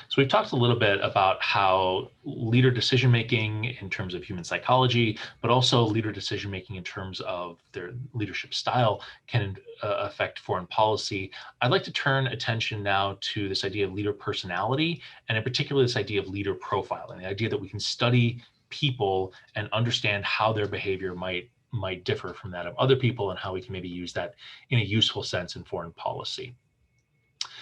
So we've talked a little bit about how leader decision making in terms of human psychology, but also leader decision making in terms of their leadership style can affect foreign policy. I'd like to turn attention now to this idea of leader personality, and in particular, this idea of leader profiling, the idea that we can study people and understand how their behavior might differ from that of other people, and how we can maybe use that in a useful sense in foreign policy.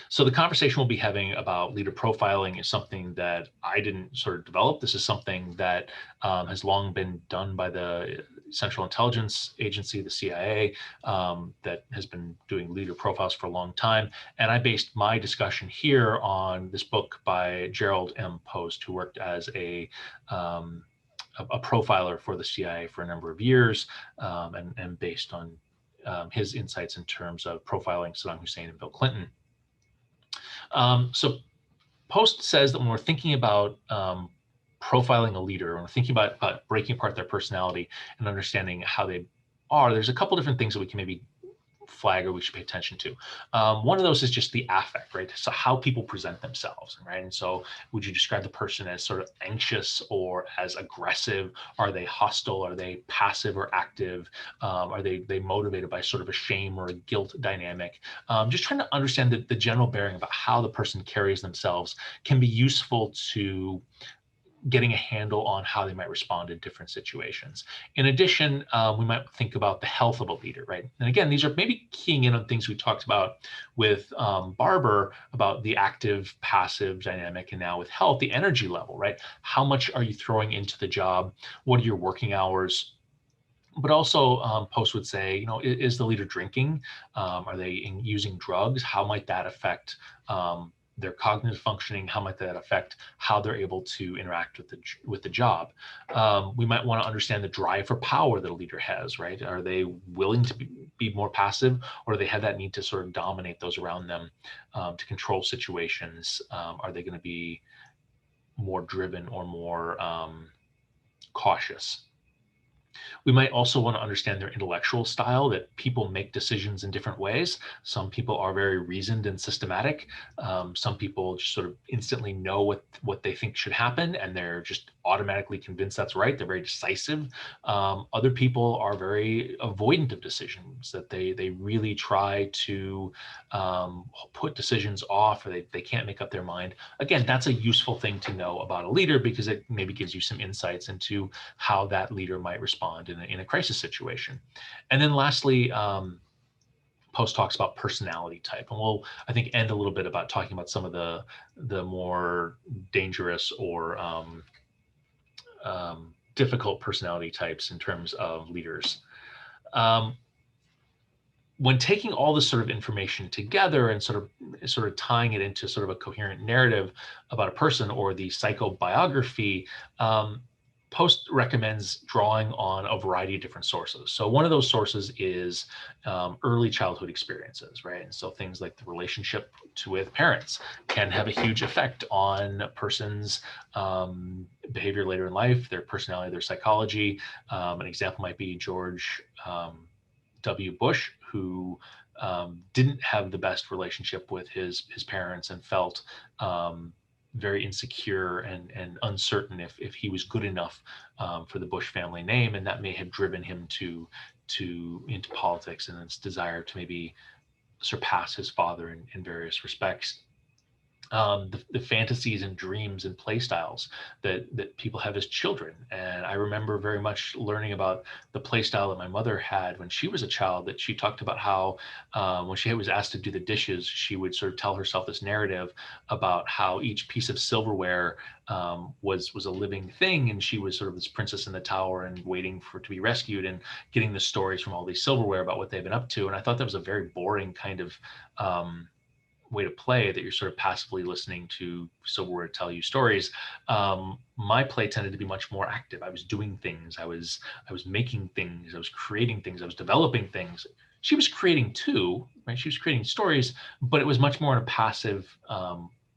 So the conversation we'll be having about leader profiling is something that I didn't sort of develop. This is something that has long been done by the Central Intelligence Agency, the CIA, that has been doing leader profiles for a long time. And I based my discussion here on this book by Gerald M. Post, who worked as a profiler for the CIA for a number of years, and based on his insights in terms of profiling Saddam Hussein and Bill Clinton. So Post says that when we're thinking about profiling a leader, when we're thinking about breaking apart their personality and understanding how they are, there's a couple different things that we can maybe flag or we should pay attention to. One of those is just the affect, right? So how people present themselves, right? And so would you describe the person as sort of anxious or as aggressive? Are they hostile? Are they passive or active? Are they motivated by sort of a shame or a guilt dynamic? Just trying to understand the general bearing about how the person carries themselves can be useful to getting a handle on how they might respond in different situations. In addition, we might think about the health of a leader, right? And again, these are maybe keying in on things we talked about with Barber about the active passive dynamic, and now with health, the energy level, right? How much are you throwing into the job? What are your working hours? But also, Post would say, is the leader drinking? Are they using drugs? How might that affect their cognitive functioning? How might that affect how they're able to interact with the job? We might want to understand the drive for power that a leader has, right? Are they willing to be more passive, or do they have that need to sort of dominate those around them, to control situations? Are they going to be more driven or more cautious? We might also want to understand their intellectual style, that people make decisions in different ways. Some people are very reasoned and systematic. Some people just sort of instantly know what they think should happen, and they're just automatically convinced that's right. They're very decisive. Other people are very avoidant of decisions, that they really try to put decisions off, or they can't make up their mind. Again, that's a useful thing to know about a leader, because it maybe gives you some insights into how that leader might respond in a crisis situation. And then lastly, Post talks about personality type, and we'll, I think, end a little bit about talking about some of the more dangerous or difficult personality types in terms of leaders. When taking all this sort of information together and sort of tying it into sort of a coherent narrative about a person, or the psychobiography, Post recommends drawing on a variety of different sources. So one of those sources is early childhood experiences, right? And so things like the relationship with parents can have a huge effect on a person's behavior later in life, their personality, their psychology. An example might be George W. Bush, who didn't have the best relationship with his parents, and felt very insecure and uncertain if he was good enough for the Bush family name, and that may have driven him into politics, and his desire to maybe surpass his father in various respects. The fantasies and dreams and play styles that people have as children. And I remember very much learning about the play style that my mother had when she was a child, that she talked about how when she was asked to do the dishes, she would sort of tell herself this narrative about how each piece of silverware was a living thing, and she was sort of this princess in the tower and waiting for it to be rescued, and getting the stories from all these silverware about what they've been up to. And I thought that was a very boring kind of way to play, that you're sort of passively listening to silverware tell you stories. My play tended to be much more active. I was doing things. I was making things. I was creating things. I was developing things. She was creating too, right? She was creating stories, but it was much more in a passive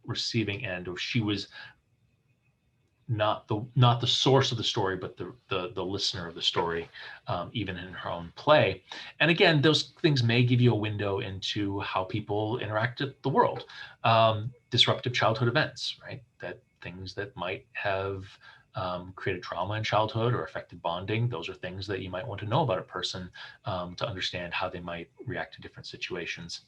receiving end, or she was not the source of the story, but the listener of the story, even in her own play. And again, those things may give you a window into how people interact with the world. disruptive childhood events, right? That things that might have created trauma in childhood or affected bonding. Those are things that you might want to know about a person to understand how they might react to different situations.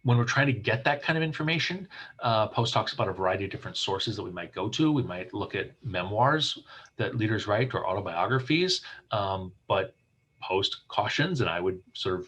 When we're trying to get that kind of information, Post talks about a variety of different sources that we might go to. We might look at memoirs that leaders write or autobiographies, but Post cautions, and I would sort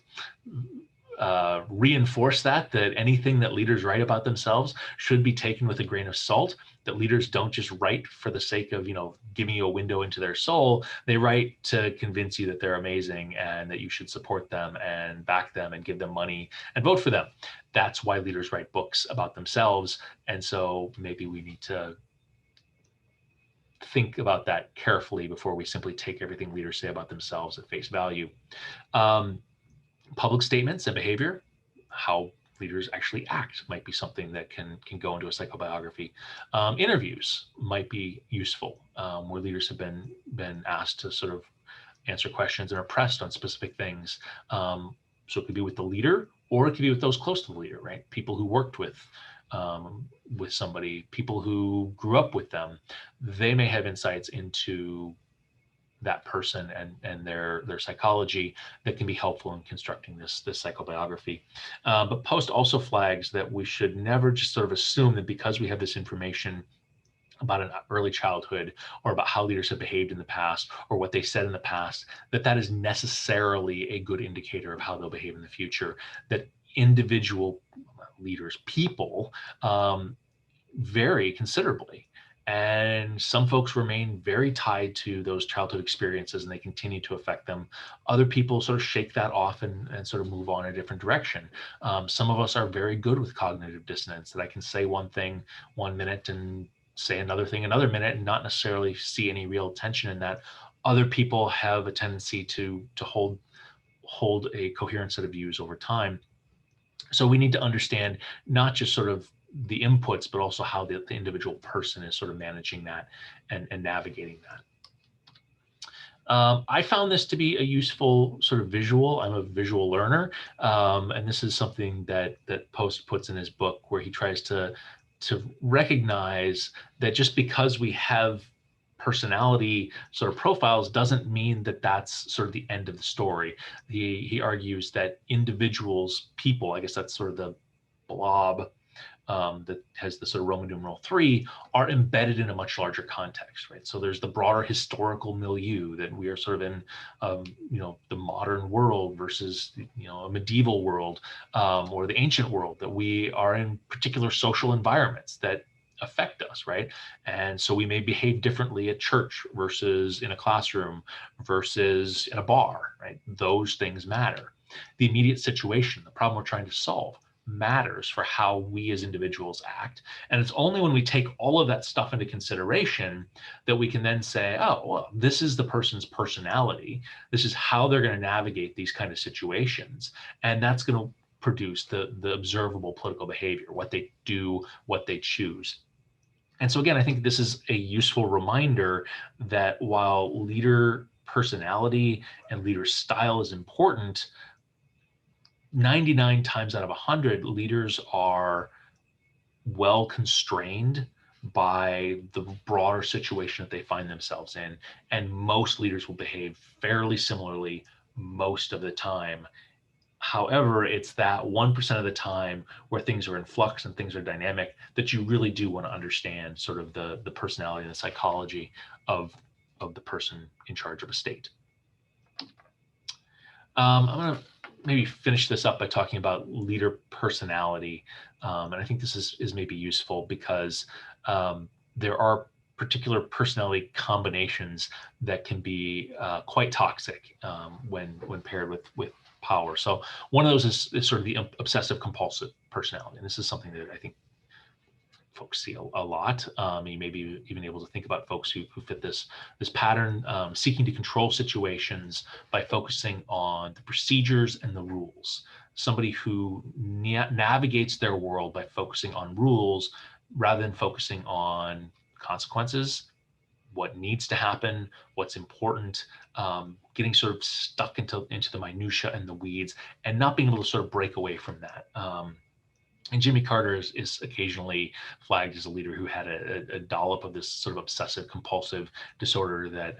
of reinforce that anything that leaders write about themselves should be taken with a grain of salt, that leaders don't just write for the sake of, giving you a window into their soul. They write to convince you that they're amazing and that you should support them and back them and give them money and vote for them. That's why leaders write books about themselves. And so maybe we need to think about that carefully before we simply take everything leaders say about themselves at face value. Public statements and behavior, how leaders actually act, might be something that can go into a psychobiography. Interviews might be useful, where leaders have been asked to sort of answer questions and are pressed on specific things. So it could be with the leader, or it could be with those close to the leader, right? People who worked with somebody, people who grew up with them. They may have insights into that person and their psychology that can be helpful in constructing this psychobiography. But Post also flags that we should never just sort of assume that because we have this information about an early childhood or about how leaders have behaved in the past or what they said in the past, that is necessarily a good indicator of how they'll behave in the future. That individual leaders, people, vary considerably. And some folks remain very tied to those childhood experiences and they continue to affect them. Other people sort of shake that off and sort of move on a different direction. Some of us are very good with cognitive dissonance, that I can say one thing 1 minute and say another thing another minute and not necessarily see any real tension in that. Other people have a tendency to hold a coherent set of views over time. So we need to understand not just sort of the inputs, but also how the individual person is sort of managing that and navigating that. I found this to be a useful sort of visual. I'm a visual learner, and this is something that Post puts in his book, where he tries to recognize that just because we have personality sort of profiles doesn't mean that that's sort of the end of the story. He argues that individuals, people, I guess that's sort of the blob that has the sort of Roman numeral 3, are embedded in a much larger context, right? So there's the broader historical milieu that we are sort of in, the modern world versus, a medieval world, or the ancient world, that we are in particular social environments that affect us, right? And so we may behave differently at church versus in a classroom versus in a bar, right? Those things matter. The immediate situation, the problem we're trying to solve, matters for how we as individuals act. And it's only when we take all of that stuff into consideration that we can then say, oh, well, this is the person's personality. This is how they're going to navigate these kind of situations. And that's going to produce the observable political behavior, what they do, what they choose. And so again, I think this is a useful reminder that while leader personality and leader style is important, 99 times out of 100, leaders are well constrained by the broader situation that they find themselves in. And most leaders will behave fairly similarly most of the time. However, it's that 1% of the time where things are in flux and things are dynamic that you really do want to understand sort of the personality and the psychology of the person in charge of a state. I'm going to maybe finish this up by talking about leader personality. And I think this is maybe useful because there are particular personality combinations that can be quite toxic when paired with power. So one of those is sort of the obsessive compulsive personality. And this is something that I think folks see a lot. You may be even able to think about folks who fit this pattern, seeking to control situations by focusing on the procedures and the rules. Somebody who navigates their world by focusing on rules rather than focusing on consequences, what needs to happen, what's important, getting sort of stuck into the minutia and the weeds, and not being able to sort of break away from that. And Jimmy Carter is occasionally flagged as a leader who had a dollop of this sort of obsessive compulsive disorder that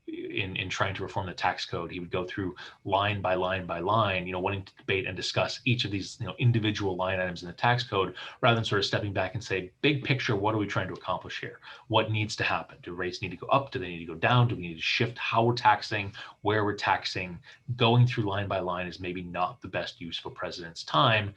in trying to reform the tax code, he would go through line by line by line, wanting to debate and discuss each of these, individual line items in the tax code, rather than sort of stepping back and say, big picture, what are we trying to accomplish here? What needs to happen? Do rates need to go up? Do they need to go down? Do we need to shift how we're taxing, where we're taxing? Going through line by line is maybe not the best use of a president's time.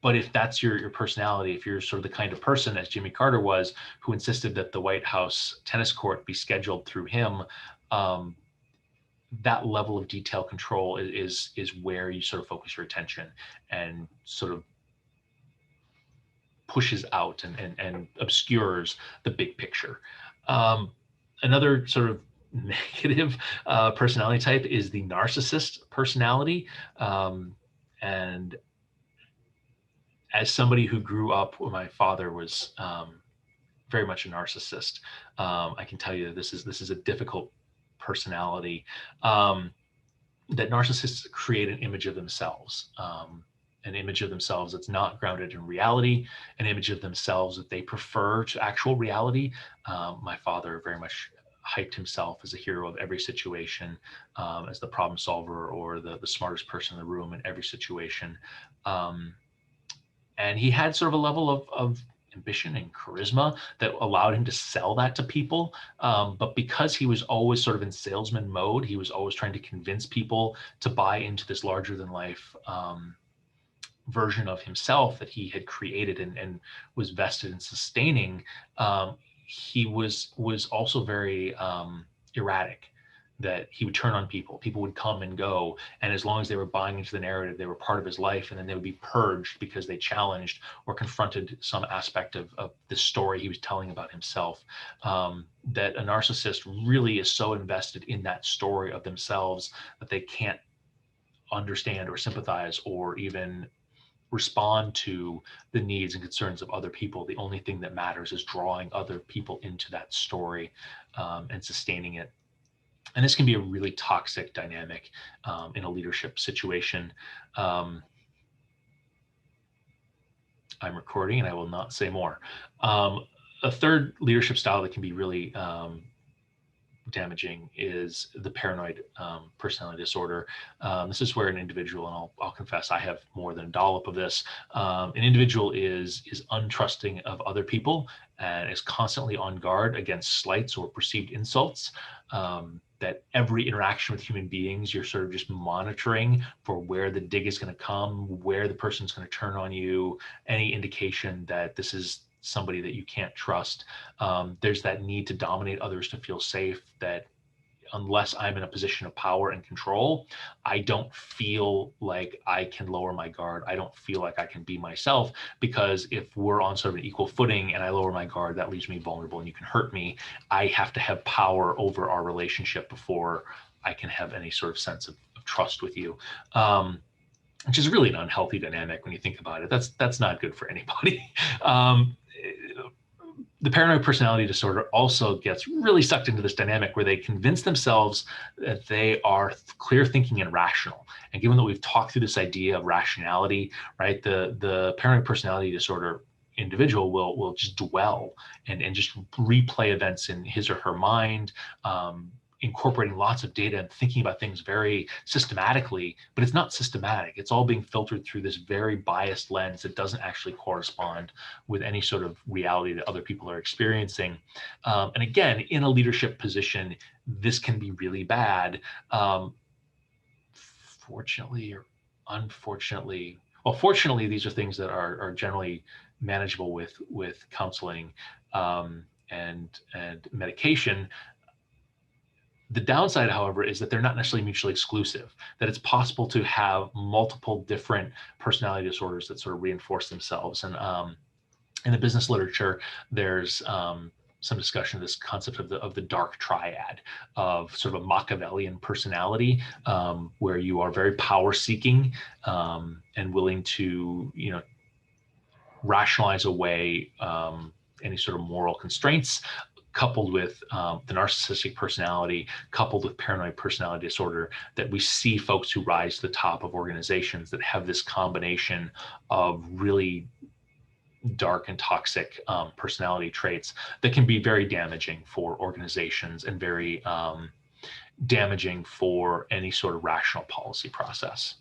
But if that's your personality, if you're sort of the kind of person, as Jimmy Carter was, who insisted that the White House tennis court be scheduled through him, that level of detail control is where you sort of focus your attention and sort of pushes out and obscures the big picture. Another sort of negative personality type is the narcissist personality. And as somebody who grew up where my father was very much a narcissist, I can tell you that this is a difficult personality. That narcissists create an image of themselves, an image of themselves that's not grounded in reality, an image of themselves that they prefer to actual reality. My father very much hyped himself as a hero of every situation, as the problem solver or the smartest person in the room in every situation. And he had sort of a level of ambition and charisma that allowed him to sell that to people. But because he was always sort of in salesman mode, he was always trying to convince people to buy into this larger than life version of himself that he had created and was vested in sustaining. He was also very erratic, that he would turn on people. People would come and go. And as long as they were buying into the narrative, they were part of his life. And then they would be purged because they challenged or confronted some aspect of the story he was telling about himself. That a narcissist really is so invested in that story of themselves that they can't understand or sympathize or even respond to the needs and concerns of other people. The only thing that matters is drawing other people into that story and sustaining it. And this can be a really toxic dynamic in a leadership situation. I'm recording and I will not say more. A third leadership style that can be really damaging is the paranoid personality disorder. This is where an individual, and I'll confess I have more than a dollop of this, an individual is untrusting of other people and is constantly on guard against slights or perceived insults. That every interaction with human beings, you're sort of just monitoring for where the dig is going to come, where the person's going to turn on you, any indication that this is somebody that you can't trust. There's that need to dominate others to feel safe, that unless I'm in a position of power and control, I don't feel like I can lower my guard. I don't feel like I can be myself, because if we're on sort of an equal footing and I lower my guard, that leaves me vulnerable and you can hurt me. I have to have power over our relationship before I can have any sort of sense of trust with you. Which is really an unhealthy dynamic when you think about it. That's not good for anybody. The paranoid personality disorder also gets really sucked into this dynamic where they convince themselves that they are clear thinking and rational. And given that we've talked through this idea of rationality, right, the paranoid personality disorder individual will just dwell and just replay events in his or her mind, incorporating lots of data and thinking about things very systematically, but it's not systematic. It's all being filtered through this very biased lens that doesn't actually correspond with any sort of reality that other people are experiencing. And again, in a leadership position, this can be really bad. Fortunately or unfortunately, well, fortunately, these are things that are generally manageable with counseling and medication. The downside, however, is that they're not necessarily mutually exclusive, that it's possible to have multiple different personality disorders that sort of reinforce themselves. And in the business literature, there's some discussion of this concept of the dark triad, of sort of a Machiavellian personality, where you are very power seeking and willing to, rationalize away any sort of moral constraints, coupled with the narcissistic personality, coupled with paranoid personality disorder, that we see folks who rise to the top of organizations that have this combination of really dark and toxic personality traits that can be very damaging for organizations and very damaging for any sort of rational policy process.